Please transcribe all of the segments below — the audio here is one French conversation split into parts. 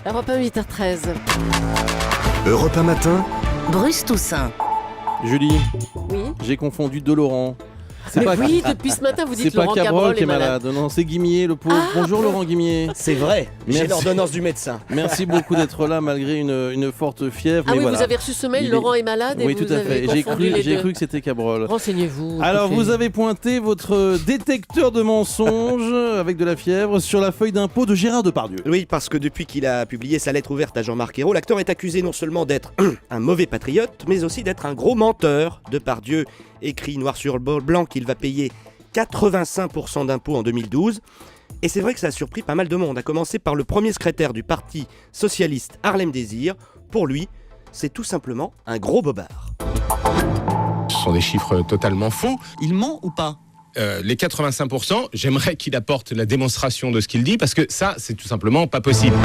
Europe 1, 8h13. Europe 1 matin, Bruce Toussaint. Julie, Oui. j'ai confondu deux Laurent. C'est Mais pas, oui, depuis ce matin, vous c'est dites pas Laurent Cabrol qui est malade. malade. Non, c'est Guimier, le pauvre. Bonjour Laurent Guimier. C'est vrai, j'ai Merci. l'ordonnance du médecin. Merci beaucoup d'être là malgré une forte fièvre. Ah mais oui, voilà. vous avez reçu ce mail, Il est- Laurent est malade et Oui, vous tout à avez fait. J'ai confondu les deux. cru que c'était Cabrol. Renseignez-vous. Alors, écoutez. vous avez pointé votre détecteur de mensonges avec de la fièvre sur la feuille d'impôt de Gérard Depardieu. Oui, parce que depuis qu'il a publié sa lettre ouverte à Jean-Marc Ayrault, l'acteur est accusé non seulement d'être un mauvais patriote, mais aussi d'être un gros menteur. Depardieu écrit noir sur blanc qu'il va payer 85% d'impôts en 2012. Et c'est vrai que ça a surpris pas mal de monde, à commencer par le premier secrétaire du parti socialiste Harlem Désir. Pour lui, c'est tout simplement un gros bobard. Ce sont des chiffres totalement faux. Il ment ou pas? Les 85%, j'aimerais qu'il apporte la démonstration de ce qu'il dit, parce que ça, c'est tout simplement pas possible.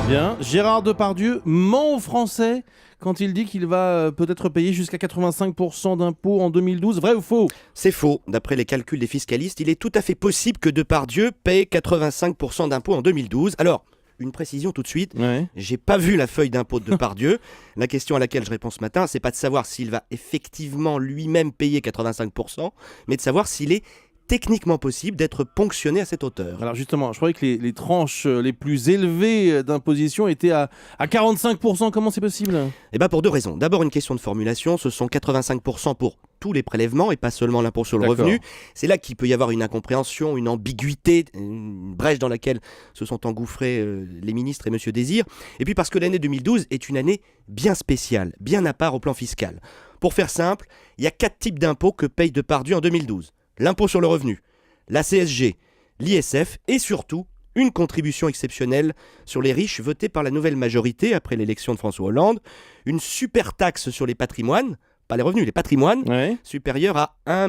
Bien. Gérard Depardieu ment aux Français quand il dit qu'il va peut-être payer jusqu'à 85% d'impôts en 2012. Vrai ou faux? C'est faux. D'après les calculs des fiscalistes, il est tout à fait possible que Depardieu paye 85% d'impôts en 2012. Alors, une précision tout de suite. Ouais. J'ai pas vu la feuille d'impôt de Depardieu. La question à laquelle je réponds ce matin, c'est pas de savoir s'il va effectivement lui-même payer 85%, mais de savoir s'il est techniquement possible d'être ponctionné à cette hauteur. Alors justement, je croyais que les tranches les plus élevées d'imposition étaient à 45%. Comment c'est possible? Et bien pour deux raisons. D'abord une question de formulation, ce sont 85% pour tous les prélèvements et pas seulement l'impôt sur le D'accord. revenu. C'est là qu'il peut y avoir une incompréhension, une ambiguïté, une brèche dans laquelle se sont engouffrés les ministres et Monsieur Désir. Et puis parce que l'année 2012 est une année bien spéciale, bien à part au plan fiscal. Pour faire simple, il y a 4 types d'impôts que paye Depardieu en 2012. L'impôt sur le revenu, la CSG, l'ISF et surtout une contribution exceptionnelle sur les riches votée par la nouvelle majorité après l'élection de François Hollande, une super taxe sur les patrimoines, pas les revenus, les patrimoines, Ouais. supérieur à 1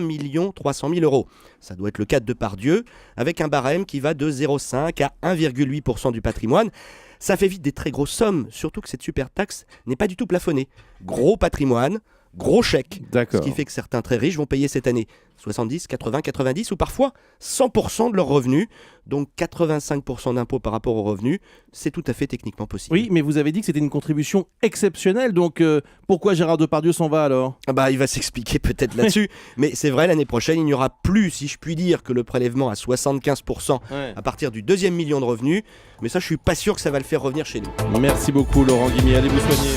300 000 euros. Ça doit être le cas de Depardieu, avec un barème qui va de 0,5 à 1,8% du patrimoine. Ça fait vite des très grosses sommes, surtout que cette super taxe n'est pas du tout plafonnée. Gros patrimoine, gros chèque. Ce D'accord. qui fait que certains très riches vont payer cette année 70, 80, 90 ou parfois 100% de leurs revenus. Donc 85% d'impôts par rapport aux revenus, c'est tout à fait techniquement possible. Oui, mais vous avez dit que c'était une contribution exceptionnelle. Donc pourquoi Gérard Depardieu s'en va alors? Ah bah, il va s'expliquer peut-être là-dessus. Mais c'est vrai, l'année prochaine, il n'y aura plus, si je puis dire, que le prélèvement à 75% Ouais. à partir du deuxième million de revenus. Mais ça, je suis pas sûr que ça va le faire revenir chez nous. Merci beaucoup Laurent Guimier. Allez vous soigner.